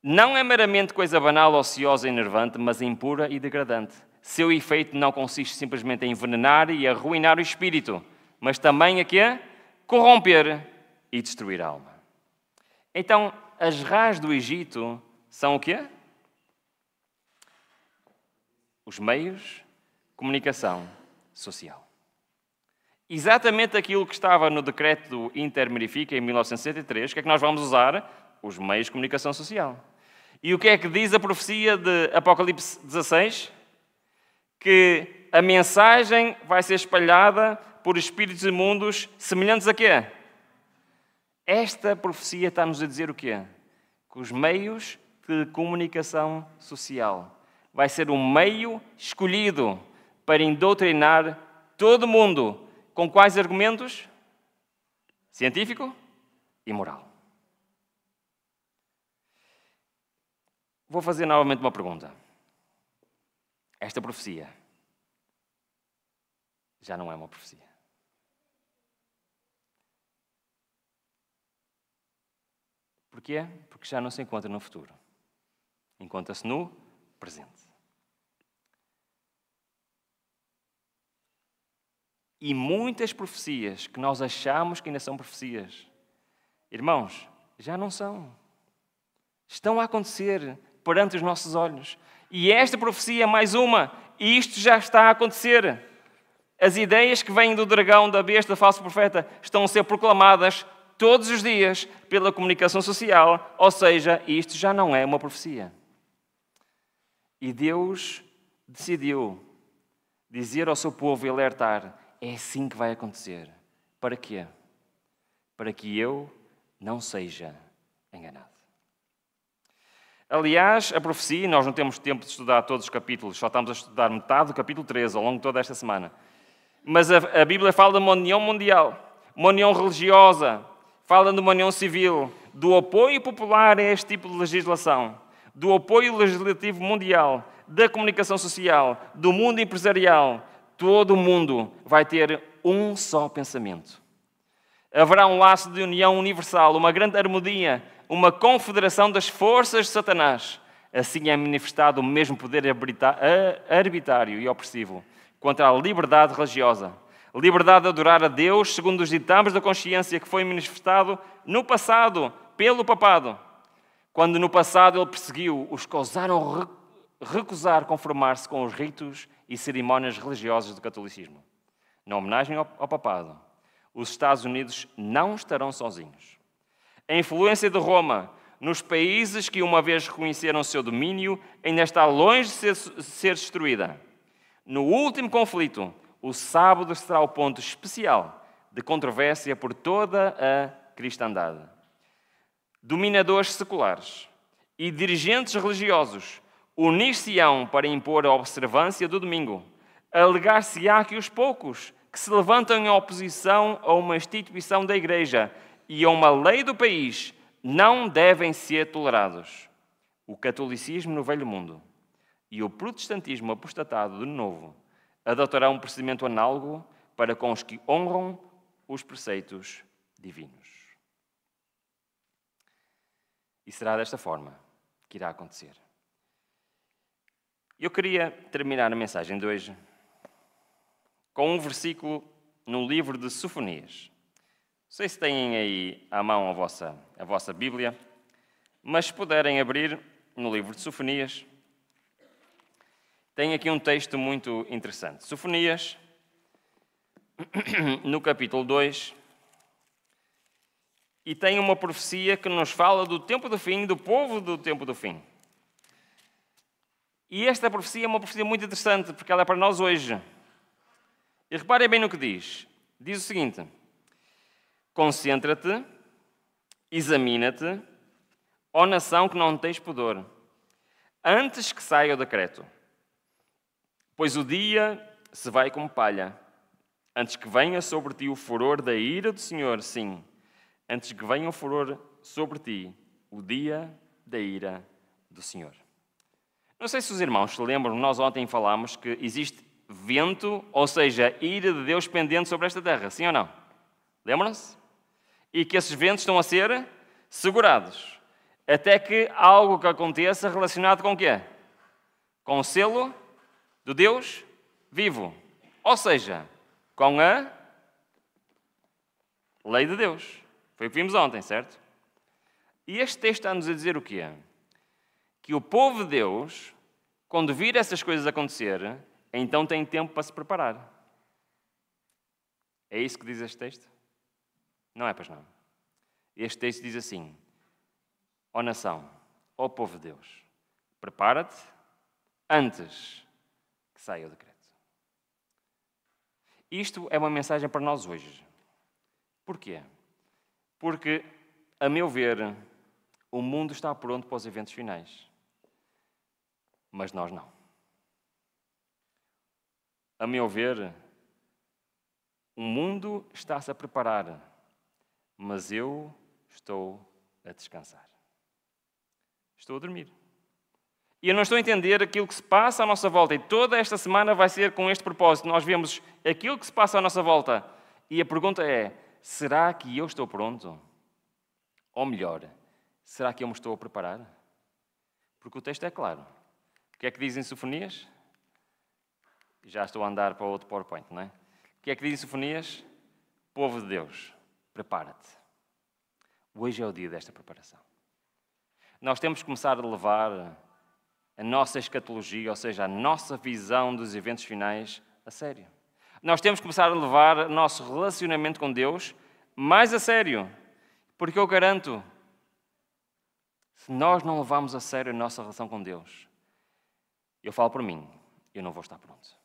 Não é meramente coisa banal, ociosa e enervante, mas impura e degradante. Seu efeito não consiste simplesmente em envenenar e arruinar o espírito, mas também a quê? Corromper e destruir a alma. Então, as rãs do Egito são o quê? Os meios de comunicação social. Exatamente aquilo que estava no decreto do Inter-Mirifica em 1963, o que é que nós vamos usar? Os meios de comunicação social. E o que é que diz a profecia de Apocalipse 16? Que a mensagem vai ser espalhada por espíritos imundos semelhantes a quê? Esta profecia está-nos a dizer o quê? Que os meios de comunicação social vai ser um meio escolhido para indoutrinar todo mundo. Com quais argumentos? Científico e moral. Vou fazer novamente uma pergunta. Esta profecia já não é uma profecia. Porquê? Porque já não se encontra no futuro. Encontra-se no presente. E muitas profecias que nós achamos que ainda são profecias, irmãos, já não são. Estão a acontecer perante os nossos olhos. E esta profecia é mais uma. E isto já está a acontecer. As ideias que vêm do dragão, da besta, do falso profeta, estão a ser proclamadas todos os dias pela comunicação social. Ou seja, isto já não é uma profecia. E Deus decidiu dizer ao seu povo e alertar: é assim que vai acontecer. Para quê? Para que eu não seja enganado. Aliás, a profecia, nós não temos tempo de estudar todos os capítulos, só estamos a estudar metade do capítulo 13 ao longo de toda esta semana. Mas a Bíblia fala de uma união mundial, uma união religiosa, fala de uma união civil, do apoio popular a este tipo de legislação, do apoio legislativo mundial, da comunicação social, do mundo empresarial. Todo o mundo vai ter um só pensamento. Haverá um laço de união universal, uma grande harmonia, uma confederação das forças de Satanás. Assim é manifestado o mesmo poder arbitrário e opressivo contra a liberdade religiosa. Liberdade de adorar a Deus segundo os ditames da consciência que foi manifestado no passado pelo papado. Quando no passado ele perseguiu os que ousaram recusar conformar-se com os ritos e cerimónias religiosas do catolicismo. Na homenagem ao papado, os Estados Unidos não estarão sozinhos. A influência de Roma nos países que uma vez reconheceram o seu domínio ainda está longe de ser destruída. No último conflito, o sábado será o ponto especial de controvérsia por toda a cristandade. dominadores seculares e dirigentes religiosos unir-se-ão para impor a observância do domingo. Alegar-se-á que os poucos que se levantam em oposição a uma instituição da Igreja e a uma lei do país não devem ser tolerados. O catolicismo no Velho Mundo e o protestantismo apostatado de novo adotarão um procedimento análogo para com os que honram os preceitos divinos. E será desta forma que irá acontecer. Eu queria terminar a mensagem de hoje com um versículo no livro de Sofonias. Não sei se têm aí à mão a vossa Bíblia, mas se puderem abrir no livro de Sofonias, tem aqui um texto muito interessante. Sofonias, no capítulo 2, e tem uma profecia que nos fala do tempo do fim, do povo do tempo do fim. E esta profecia é uma profecia muito interessante, porque ela é para nós hoje. E reparem bem no que diz. Diz o seguinte: concentra-te, examina-te, ó nação que não tens pudor, antes que saia o decreto. Pois o dia se vai como palha, antes que venha sobre ti o furor da ira do Senhor, sim, antes que venha o furor sobre ti, o dia da ira do Senhor. Não sei se os irmãos se lembram, nós ontem falámos que existe vento, ou seja, ira de Deus pendente sobre esta terra, sim ou não? Lembram-se? E que esses ventos estão a ser segurados, até que algo que aconteça relacionado com o quê? Com o selo do Deus vivo, ou seja, com a lei de Deus. Foi o que vimos ontem, certo? E este texto está-nos a dizer o quê? Que o povo de Deus, quando vir essas coisas acontecer, então tem tempo para se preparar. É isso que diz este texto? Não é, pois não. Este texto diz assim: ó nação, ó povo de Deus, prepara-te antes que saia o decreto. Isto é uma mensagem para nós hoje. Porquê? Porque, a meu ver, o mundo está pronto para os eventos finais. Mas nós não. A meu ver, o mundo está-se a preparar, mas eu estou a descansar. Estou a dormir. E eu não estou a entender aquilo que se passa à nossa volta. E toda esta semana vai ser com este propósito. Nós vemos aquilo que se passa à nossa volta. E a pergunta é: será que eu estou pronto? Ou melhor, será que eu me estou a preparar? Porque o texto é claro. O que é que diz em Sofonias? Já estou a andar para outro PowerPoint, não é? O que é que diz em Sofonias? Povo de Deus, prepara-te. Hoje é o dia desta preparação. Nós temos que começar a levar a nossa escatologia, ou seja, a nossa visão dos eventos finais, a sério. Nós temos que começar a levar o nosso relacionamento com Deus mais a sério. Porque eu garanto, se nós não levarmos a sério a nossa relação com Deus, eu falo por mim, eu não vou estar pronto.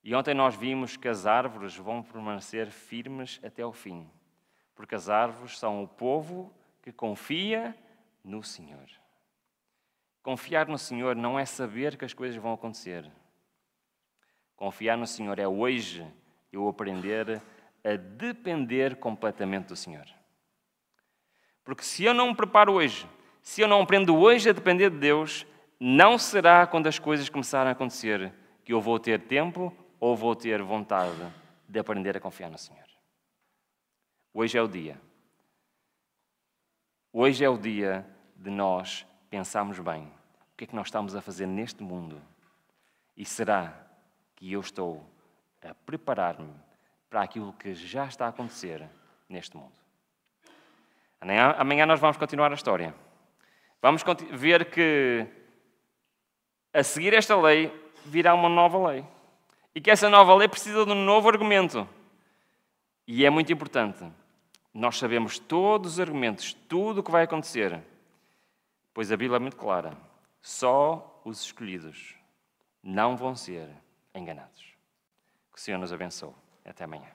E ontem nós vimos que as árvores vão permanecer firmes até o fim, porque as árvores são o povo que confia no Senhor. Confiar no Senhor não é saber que as coisas vão acontecer. Confiar no Senhor é hoje eu aprender a depender completamente do Senhor. Porque se eu não me preparo hoje, se eu não aprendo hoje a depender de Deus, não será quando as coisas começarem a acontecer que eu vou ter tempo ou vou ter vontade de aprender a confiar no Senhor. Hoje é o dia. Hoje é o dia de nós pensarmos bem o que é que nós estamos a fazer neste mundo. E será que eu estou a preparar-me para aquilo que já está a acontecer neste mundo? Amanhã nós vamos continuar a história. Vamos ver que a seguir esta lei virá uma nova lei. E que essa nova lei precisa de um novo argumento. E é muito importante. Nós sabemos todos os argumentos, tudo o que vai acontecer. Pois a Bíblia é muito clara. Só os escolhidos não vão ser enganados. Que o Senhor nos abençoe. Até amanhã.